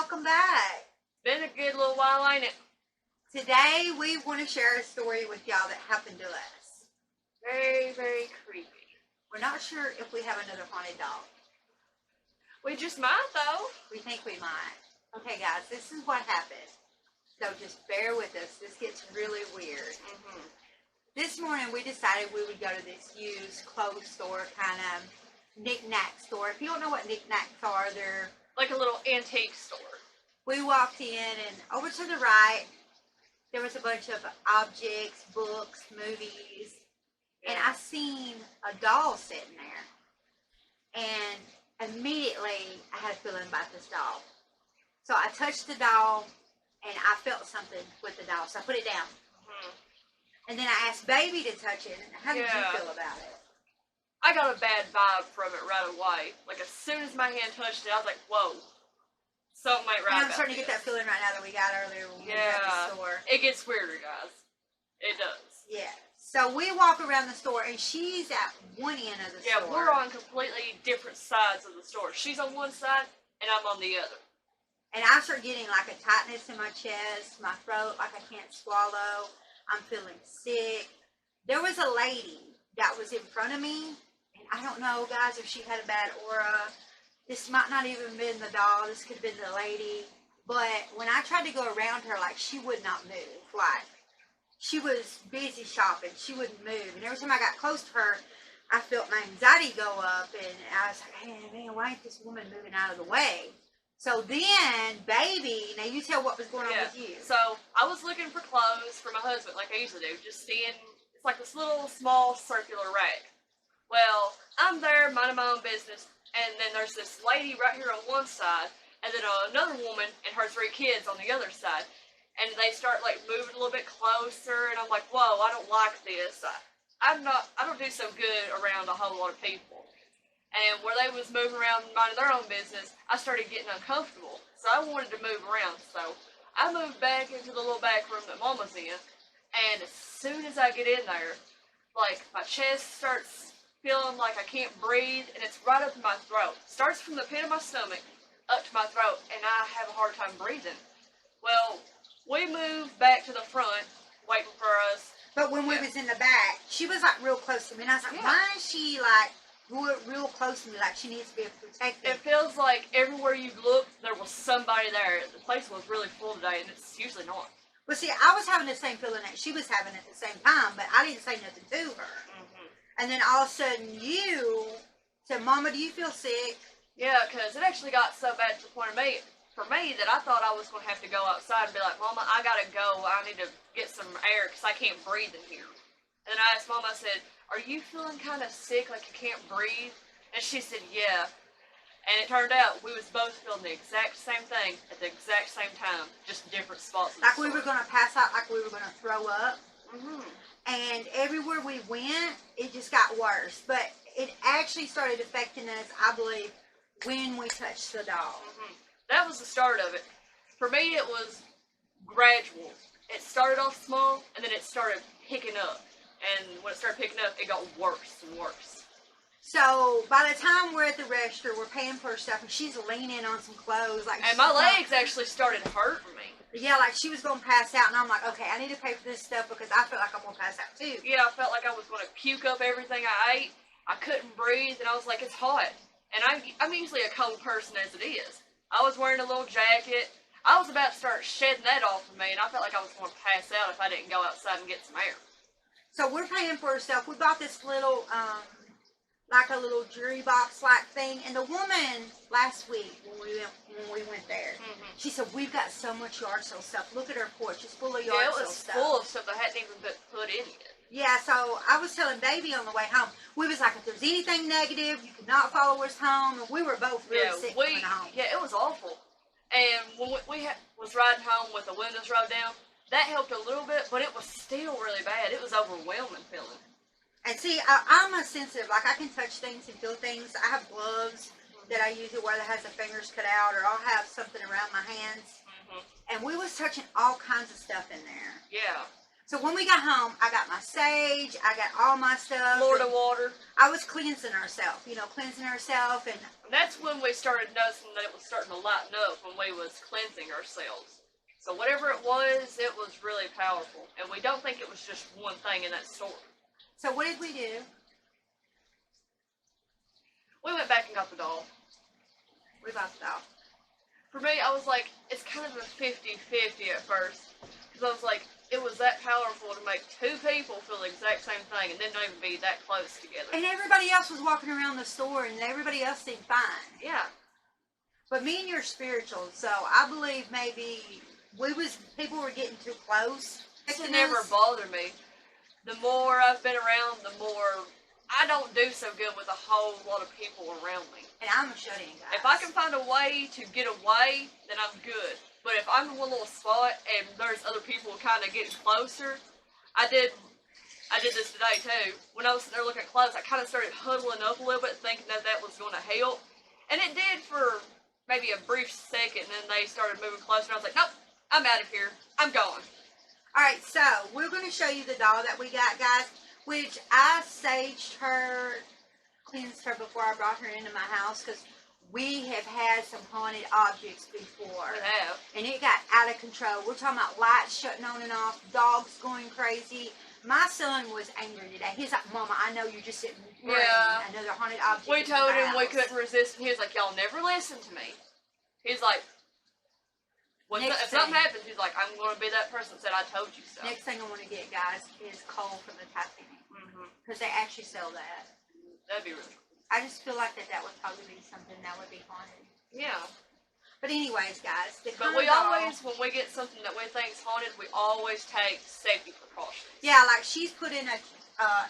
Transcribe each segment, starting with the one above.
welcome back. Been a good little while, ain't it? Today we want to share a story with y'all that happened to us. Very, very creepy. We're not sure if we have another haunted dog. We just might, though. We think we might. Okay, guys, this is what happened. So just bear with us. This gets really weird. This morning we decided we would go to this used clothes store, kind of knick-knack store. If you don't know what knick-knacks are, they're like a little antique store. We walked in, and over to the right, there was a bunch of objects, books, movies, and I seen a doll sitting there. And immediately, I had a feeling about this doll. So I touched the doll, and I felt something with the doll, so I put it down. And then I asked Baby to touch it. How did you feel about it? I got a bad vibe from it right away. Like, as soon as my hand touched it, I was like, whoa. Something might right. I'm starting to get that feeling right now that we got earlier when we were at the store. It gets weirder, guys. It does. Yeah. So we walk around the store, and she's at one end of the store. Yeah, we're on completely different sides of the store. She's on one side, and I'm on the other. And I start getting like a tightness in my chest, my throat, like I can't swallow. I'm feeling sick. There was a lady that was in front of me, and I don't know, guys, if she had a bad aura. This might not even been the doll. This could have been the lady. But when I tried to go around her, like, she would not move. Like, she was busy shopping. She wouldn't move. And every time I got close to her, I felt my anxiety go up. And I was like, hey, man, why ain't this woman moving out of the way? So then, Baby, now you tell what was going on with you. So I was looking for clothes for my husband, like I usually do. Just seeing, it's like this little small circular rack. Well, I'm there minding my own business, and then there's this lady right here on one side, and then another woman and her 3 kids on the other side. And they start like moving a little bit closer, and I'm like, whoa, I don't like this. I don't do so good around a whole lot of people. And where they was moving around minding their own business, I started getting uncomfortable. So I wanted to move around. So I moved back into the little back room that Mama's in. And as soon as I get in there, like my chest starts feeling like I can't breathe, and it's right up in my throat. Starts from the pit of my stomach up to my throat, and I have a hard time breathing. Well, we moved back to the front, waiting for us. But when we was in the back, she was like real close to me, and I was like, why is she like real close to me, like she needs to be protected? It feels like everywhere you look, there was somebody there. The place was really full today, and it's usually not. Well, see, I was having the same feeling that she was having at the same time, but I didn't say nothing to her. And then all of a sudden you said, Mama, do you feel sick? Yeah, because it actually got so bad to the point for me that I thought I was going to have to go outside and be like, Mama, I got to go. I need to get some air because I can't breathe in here. And then I asked Mama, I said, are you feeling kind of sick, like you can't breathe? And she said, yeah. And it turned out we was both feeling the exact same thing at the exact same time, just different spots. Like we were going to pass out, like we were going to throw up. And everywhere we went, it just got worse. But it actually started affecting us, I believe, when we touched the doll. That was the start of it. For me, it was gradual. It started off small, and then it started picking up. And when it started picking up, it got worse and worse. So by the time we're at the register, we're paying for her stuff, and she's leaning on some clothes. And my legs actually started hurting me. Yeah, like she was going to pass out, and I'm like, okay, I need to pay for this stuff because I feel like I'm going to pass out too. Yeah, I felt like I was going to puke up everything I ate. I couldn't breathe, and I was like, it's hot. And I'm usually a cold person as it is. I was wearing a little jacket. I was about to start shedding that off of me, and I felt like I was going to pass out if I didn't go outside and get some air. So we're paying for her stuff. We bought this little, like a little jewelry box like thing, and the woman last week when we went there, she said, we've got so much yard sale stuff. Look at her porch, it's full of yard sale stuff. Yeah, it was full of stuff I hadn't even put in yet. Yeah, so I was telling Baby on the way home, we was like, if there's anything negative, you cannot follow us home, and we were both really sick coming home. Yeah, it was awful. And when we was riding home with the windows rolled down, that helped a little bit, but it was still really bad. It was overwhelming feeling. And see, I'm a sensitive. Like, I can touch things and feel things. I have gloves that I usually wear that has the fingers cut out, or I'll have something around my hands. And we was touching all kinds of stuff in there. Yeah. So when we got home, I got my sage, I got all my stuff. Florida and water. I was cleansing herself, cleansing herself, and And that's when we started noticing that it was starting to lighten up when we was cleansing ourselves. So whatever it was really powerful. And we don't think it was just one thing in that store. so what did we do? We went back and got the doll. We bought the doll. For me, I was like, it's kind of a 50-50 at first. Because I was like, it was that powerful to make two people feel the exact same thing and then not even be that close together. And everybody else was walking around the store, and everybody else seemed fine. Yeah. But me and you're spiritual, so I believe maybe people were getting too close. This would never bother me. The more I've been around, the more I don't do so good with a whole lot of people around me. And I'm a shut-in, guys. If I can find a way to get away, then I'm good. But if I'm in one little spot and there's other people kind of getting closer, I did this today too. When I was sitting there looking at clothes, I kind of started huddling up a little bit, thinking that was going to help. And it did for maybe a brief second, and then they started moving closer, and I was like, nope, I'm out of here. I'm going. Alright, so we're going to show you the doll that we got, guys, which I saged her, cleansed her before I brought her into my house, because we have had some haunted objects before. We have. And it got out of control. We're talking about lights shutting on and off, dogs going crazy. My son was angry today. He's like, Mama, I know you're just sitting there. Yeah. Another haunted object. We in told the him we house." couldn't resist, and he was like, y'all never listen to me. He's like, if something happens, he's like, I'm going to be that person that said I told you so. Next thing I want to get, guys, is coal from the Titanic. Because they actually sell that. That'd be really cool. I just feel like that would probably be something that would be haunted. Yeah. But anyways, guys, But we always, when we get something that we think is haunted, we always take safety precautions. Yeah, like she's put in a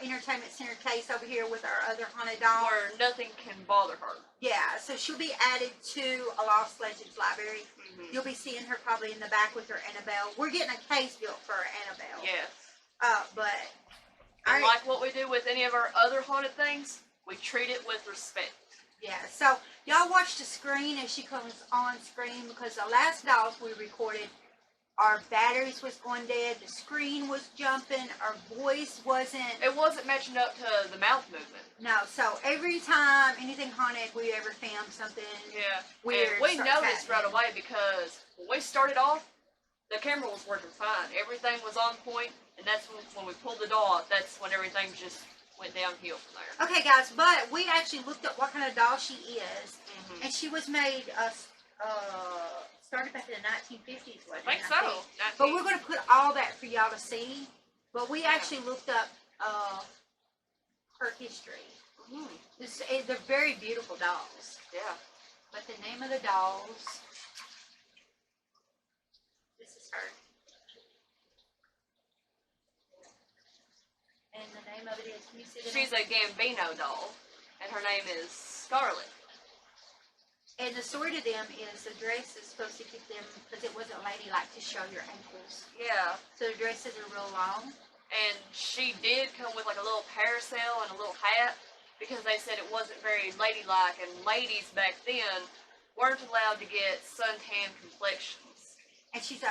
entertainment center case over here with our other haunted doll. Where nothing can bother her. Yeah, so she'll be added to a Lost Legends library. You'll be seeing her probably in the back with her Annabelle. We're getting a case built for her Annabelle. Yes. But And like what we do with any of our other haunted things, we treat it with respect. yeah, so y'all watch the screen as she comes on screen, because the last dolls we recorded, our batteries was going dead, the screen was jumping, our voice wasn't. It wasn't matching up to the mouth movement. No, so every time anything haunted, we ever filmed something weird. And we starts noticed right happening. away because when we started off, the camera was working fine. Everything was on point, and that's when we pulled the doll out, that's when everything just went downhill from there. Okay, guys, but we actually looked up what kind of doll she is, and she was made, started back in the 1950s, wasn't I think it? so. But we're going to put all that for y'all to see. But we actually looked up her history. They're very beautiful dolls. Yeah. But the name of the dolls, this is her. And the name of it is, can you see the She's name? a Gambino doll, and her name is Scarlet. And the story to them is the dress is supposed to keep them, because it wasn't ladylike to show your ankles. Yeah. So the dresses are real long. And she did come with like a little parasol and a little hat, because they said it wasn't very ladylike, and ladies back then weren't allowed to get suntan complexions. And she's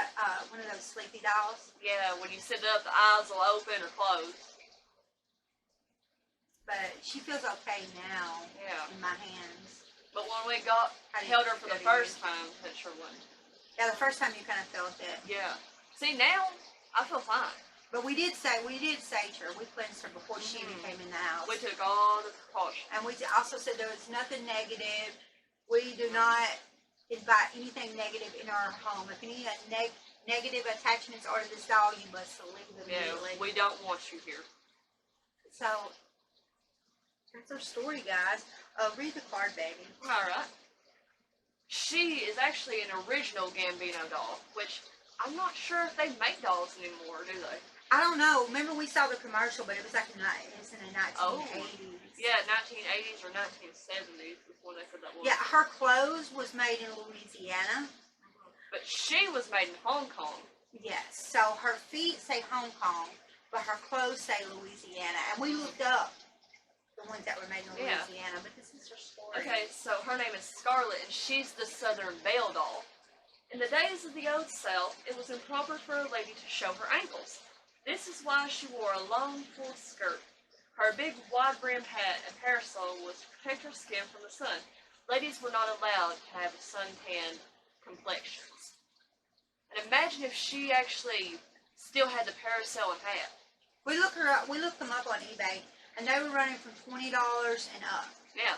one of those sleepy dolls. Yeah, when you sit up, the eyes will open or close. But she feels okay now Yeah. in my hands. But when we held her for the first time, that sure wasn't. Yeah, the first time you kind of felt it. Yeah. See, now I feel fine. But we did sage her. We cleansed her before she even came in the house. We took all the precautions. And we also said there was nothing negative. We do not invite anything negative in our home. If any negative attachments are to this doll, you must leave them immediately. We don't want you here. So, that's our story, guys. Read the card, baby. Alright. She is actually an original Gambino doll, which I'm not sure if they make dolls anymore, do they? I don't know. Remember we saw the commercial, but it was like in the 1980s. Yeah, 1980s or 1970s is when they said that was. Yeah, her clothes was made in Louisiana. But she was made in Hong Kong. Yes. So her feet say Hong Kong, but her clothes say Louisiana. And we looked up the ones that were made in Louisiana, but this is her story. Okay, so her name is Scarlet, and she's the Southern Belle doll. In the days of the Old South, it was improper for a lady to show her ankles. This is why she wore a long, full skirt. Her big, wide-brimmed hat and parasol was to protect her skin from the sun. Ladies were not allowed to have suntan complexions. And imagine if she actually still had the parasol and hat. We looked her up. We looked them up on eBay, and they were running from $20 and up. Yeah.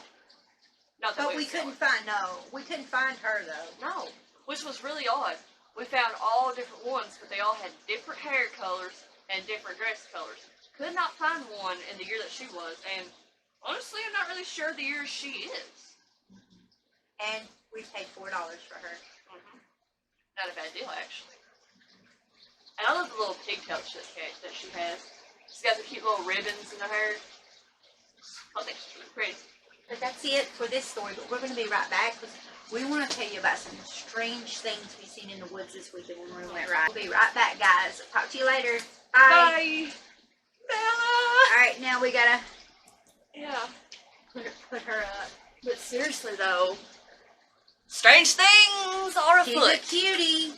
Not that But we would sell couldn't it. find we couldn't find her though. No, which was really odd. We found all different ones, but they all had different hair colors and different dress colors. Could not find one in the year that she was, and honestly, I'm not really sure the year she is. And we paid $4 for her. Not a bad deal, actually. And I love the little pigtail that she has. She's got the cute little ribbons in her hair. I think she's really pretty. But that's it for this story. But we're going to be right back because we want to tell you about some strange things we've seen in the woods this weekend when we went right. We'll be right back, guys. Talk to you later. Bye. Bye! Bella! All right, now we gotta Yeah. put her up. But seriously, though, strange things are She's a afoot. cutie.